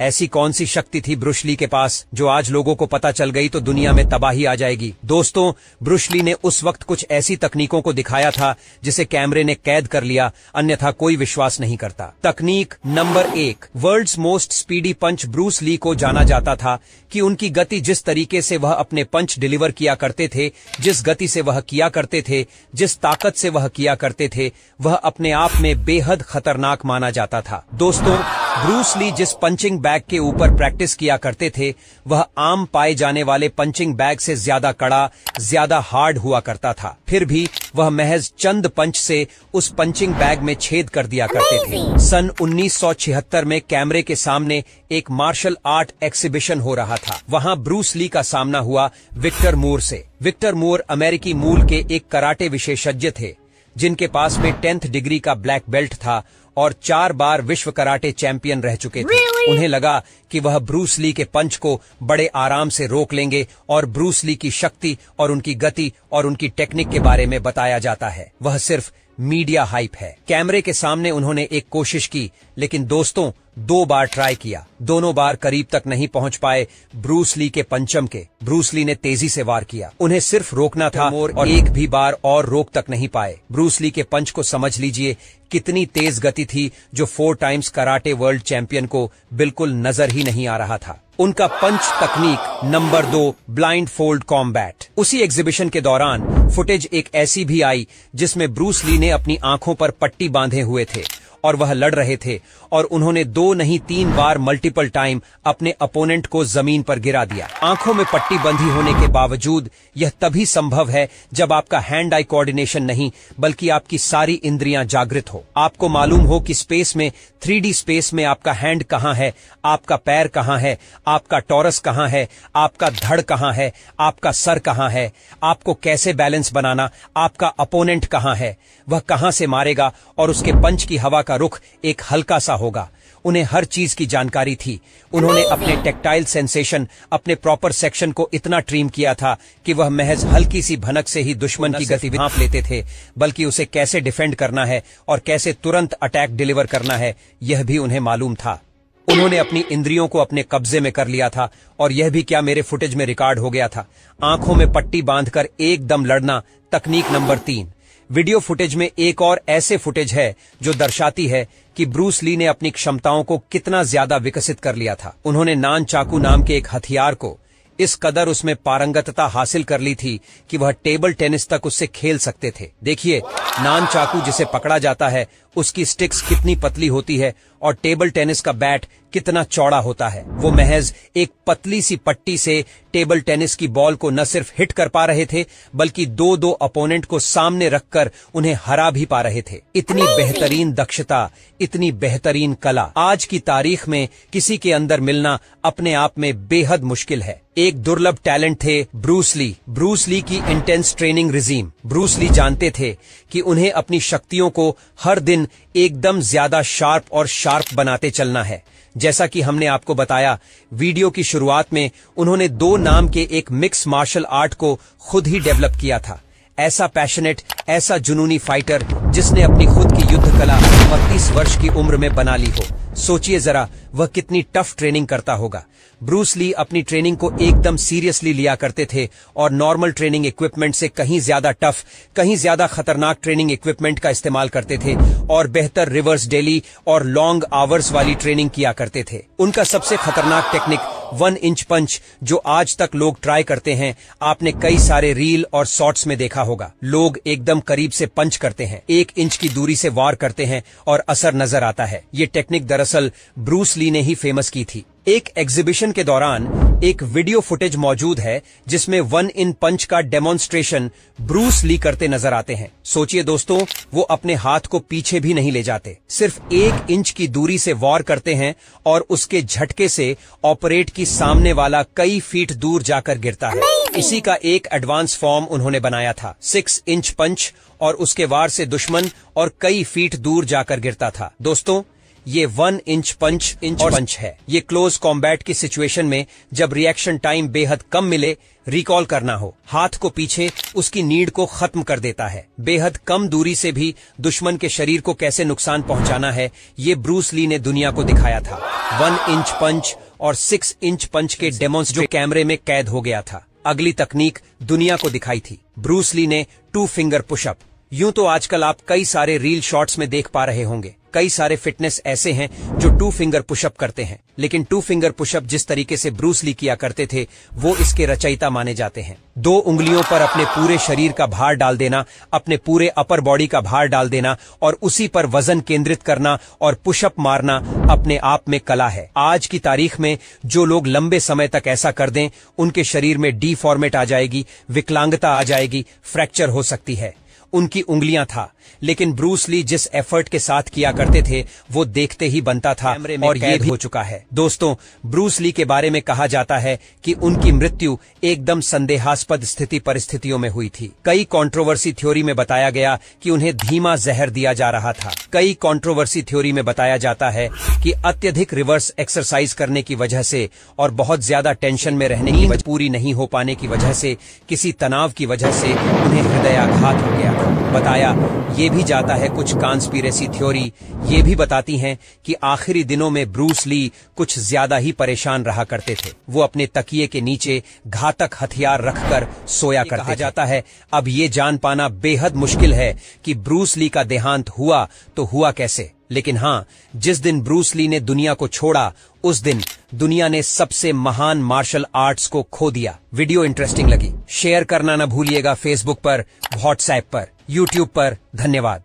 ऐसी कौन सी शक्ति थी ब्रूस ली के पास जो आज लोगों को पता चल गई तो दुनिया में तबाही आ जाएगी। दोस्तों, ब्रूस ली ने उस वक्त कुछ ऐसी तकनीकों को दिखाया था जिसे कैमरे ने कैद कर लिया, अन्यथा कोई विश्वास नहीं करता। तकनीक नंबर 1, वर्ल्ड्स मोस्ट स्पीडी पंच। ब्रूस ली को जाना जाता था कि उनकी गति, जिस तरीके से वह अपने पंच डिलीवर किया करते थे, जिस गति से वह किया करते थे, जिस ताकत से वह किया करते थे, वह अपने आप में बेहद खतरनाक माना जाता था। दोस्तों, ब्रूस ली जिस पंचिंग बैग के ऊपर प्रैक्टिस किया करते थे वह आम पाए जाने वाले पंचिंग बैग से ज्यादा कड़ा, ज्यादा हार्ड हुआ करता था। फिर भी वह महज चंद पंच से उस पंचिंग बैग में छेद कर दिया करते थे। सन 1976 में कैमरे के सामने एक मार्शल आर्ट एक्सिबिशन हो रहा था। वहां ब्रूस ली का सामना हुआ विक्टर मूर से। विक्टर मूर अमेरिकी मूल के एक कराटे विशेषज्ञ थे जिनके पास में 10th डिग्री का ब्लैक बेल्ट था और 4 बार विश्व कराटे चैंपियन रह चुके थे। उन्हें लगा कि वह ब्रूस ली के पंच को बड़े आराम से रोक लेंगे और ब्रूस ली की शक्ति और उनकी गति और उनकी टेक्निक के बारे में बताया जाता है। वह सिर्फ मीडिया हाइप है। कैमरे के सामने उन्होंने एक कोशिश की, लेकिन दोस्तों 2 बार ट्राई किया। दोनों बार करीब तक नहीं पहुंच पाए ब्रूस ली के पंचम के। ब्रूस ली ने तेजी से वार किया। उन्हें सिर्फ रोकना था और एक भी बार और रोक तक नहीं पाए। ब्रूस ली के पंच को समझ लीजिए कितनी तेज गति थी जो 4 टाइम्स कराटे वर्ल्ड चैंपियन को बिल्कुल नजर ही नहीं आ रहा था। उनका पंच तकनीक नंबर 2, ब्लाइंड फोल्ड कॉम्बैट। उसी एग्जीबिशन के दौरान फुटेज एक ऐसी भी आई जिसमें ब्रूस ली ने अपनी आंखों पर पट्टी बांधे हुए थे और वह लड़ रहे थे और उन्होंने 2 नहीं 3 बार मल्टीपल टाइम अपने अपोनेंट को जमीन पर गिरा दिया। आंखों में पट्टी बंधी होने के बावजूद यह तभी संभव है जब आपका हैंड आई कोऑर्डिनेशन नहीं बल्कि आपकी सारी इंद्रियां जागृत हो। आपको मालूम हो कि स्पेस में, 3D स्पेस में आपका हैंड कहां है, आपका पैर कहां है, आपका टॉरस कहां है, आपका धड़ कहां है, आपका सर कहां है, आपको कैसे बैलेंस बनाना, आपका अपोनेंट कहां है, वह कहां से मारेगा और उसके पंच की हवा का रुख एक हल्का सा होगा। उन्हें हर चीज की जानकारी थी। उन्होंने अपने टेक्टाइल सेंसेशन, अपने प्रॉपर सेक्शन को इतना ट्रिम किया था कि वह महज हल्की सी भनक से ही दुश्मन की गतिविधि भांप लेते थे, बल्कि उसे कैसे डिफेंड करना है और कैसे तुरंत अटैक डिलीवर करना है यह भी उन्हें मालूम था। उन्होंने अपनी इंद्रियों को अपने कब्जे में कर लिया था और यह भी क्या मेरे फुटेज में रिकॉर्ड हो गया था। आंखों में पट्टी बांधकर एकदम लड़ना। तकनीक नंबर 3, वीडियो फुटेज में एक और ऐसे फुटेज है जो दर्शाती है कि ब्रूस ली ने अपनी क्षमताओं को कितना ज्यादा विकसित कर लिया था। उन्होंने नान चाकू नाम के एक हथियार को इस कदर उसमें पारंगतता हासिल कर ली थी कि वह टेबल टेनिस तक उससे खेल सकते थे। देखिए, नान चाकू जिसे पकड़ा जाता है उसकी स्टिक्स कितनी पतली होती है और टेबल टेनिस का बैट कितना चौड़ा होता है। वो महज एक पतली सी पट्टी से टेबल टेनिस की बॉल को न सिर्फ हिट कर पा रहे थे बल्कि 2-2 अपोनेंट को सामने रखकर उन्हें हरा भी पा रहे थे। इतनी बेहतरीन दक्षता, इतनी बेहतरीन कला आज की तारीख में किसी के अंदर मिलना अपने आप में बेहद मुश्किल है। एक दुर्लभ टैलेंट थे ब्रूस ली। ब्रूस ली की intense training regime. Bruce Lee जानते थे कि उन्हें अपनी शक्तियों को हर दिन एकदम ज्यादा शार्प और शार्प बनाते चलना है। जैसा कि हमने आपको बताया वीडियो की शुरुआत में, उन्होंने 2 नाम के एक मिक्स मार्शल आर्ट को खुद ही डेवलप किया था। ऐसा पैशनेट, ऐसा जुनूनी फाइटर जिसने अपनी खुद की युद्ध कला 32 वर्ष की उम्र में बना ली हो। सोचिए जरा वह कितनी टफ ट्रेनिंग करता होगा। ब्रूस ली अपनी ट्रेनिंग को एकदम सीरियसली लिया करते थे और नॉर्मल ट्रेनिंग इक्विपमेंट से कहीं ज्यादा टफ, कहीं ज्यादा खतरनाक ट्रेनिंग इक्विपमेंट का इस्तेमाल करते थे और बेहतर रिवर्स डेली और लॉन्ग आवर्स वाली ट्रेनिंग किया करते थे। उनका सबसे खतरनाक टेक्निक 1 इंच पंच जो आज तक लोग ट्राई करते हैं, आपने कई सारे रील और शॉर्ट्स में देखा होगा। लोग एकदम करीब से पंच करते हैं, 1 इंच की दूरी से वार करते हैं और असर नजर आता है। ये टेक्निक दरअसल ब्रूस ली ने ही फेमस की थी। एक एग्जीबिशन के दौरान एक वीडियो फुटेज मौजूद है जिसमें 1 इन पंच का डेमोन्स्ट्रेशन ब्रूस ली करते नजर आते हैं। सोचिए दोस्तों, वो अपने हाथ को पीछे भी नहीं ले जाते, सिर्फ 1 इंच की दूरी से वार करते हैं और उसके झटके से ऑपरेट की सामने वाला कई फीट दूर जाकर गिरता है। इसी का एक एडवांस फॉर्म उन्होंने बनाया था, 6 इंच पंच, और उसके वार से दुश्मन और कई फीट दूर जाकर गिरता था। दोस्तों, ये 1 इंच पंच है। ये क्लोज कॉम्बैट की सिचुएशन में जब रिएक्शन टाइम बेहद कम मिले, रिकॉल करना हो, हाथ को पीछे उसकी नीड को खत्म कर देता है। बेहद कम दूरी से भी दुश्मन के शरीर को कैसे नुकसान पहुंचाना है, ये ब्रूस ली ने दुनिया को दिखाया था। 1 इंच पंच और 6 इंच पंच के डेमोन्स जो कैमरे में कैद हो गया था। अगली तकनीक दुनिया को दिखाई थी। ब्रूस ली ने 2 फिंगर पुशअप। यूं तो आजकल आप कई सारे रील शॉट्स में देख पा रहे होंगे, कई सारे फिटनेस ऐसे हैं जो 2 फिंगर पुशअप करते हैं, लेकिन 2 फिंगर पुशअप जिस तरीके से ब्रूस ली किया करते थे वो इसके रचयिता माने जाते हैं। 2 उंगलियों पर अपने पूरे शरीर का भार डाल देना, अपने पूरे अपर बॉडी का भार डाल देना और उसी पर वजन केंद्रित करना और पुशअप मारना अपने आप में कला है। आज की तारीख में जो लोग लंबे समय तक ऐसा कर दें, उनके शरीर में डीफॉर्मेट आ जाएगी, विकलांगता आ जाएगी, फ्रैक्चर हो सकती है। उनकी उंगलियां था, लेकिन ब्रूस ली जिस एफर्ट के साथ किया करते थे वो देखते ही बनता था और ये भी हो चुका है। दोस्तों, ब्रूस ली के बारे में कहा जाता है कि उनकी मृत्यु एकदम संदेहास्पद स्थिति परिस्थितियों में हुई थी। कई कंट्रोवर्सी थ्योरी में बताया गया कि उन्हें धीमा जहर दिया जा रहा था। कई कंट्रोवर्सी थ्योरी में बताया जाता है कि अत्यधिक रिवर्स एक्सरसाइज करने की वजह से और बहुत ज्यादा टेंशन में रहने की वजह पूरी नहीं हो पाने की वजह से, किसी तनाव की वजह से उन्हें हृदयाघात हो गया। बताया ये भी जाता है, कुछ कॉन्स्पिरेसी थ्योरी ये भी बताती हैं कि आखिरी दिनों में ब्रूस ली कुछ ज्यादा ही परेशान रहा करते थे। वो अपने तकिए के नीचे घातक हथियार रखकर सोया करते थे। कहा जाता है अब ये जान पाना बेहद मुश्किल है कि ब्रूस ली का देहांत हुआ तो हुआ कैसे, लेकिन हाँ, जिस दिन ब्रूस ली ने दुनिया को छोड़ा उस दिन दुनिया ने सबसे महान मार्शल आर्ट्स को खो दिया। वीडियो इंटरेस्टिंग लगी, शेयर करना न भूलिएगा। फेसबुक पर, व्हाट्सएप पर, यूट्यूब पर। धन्यवाद।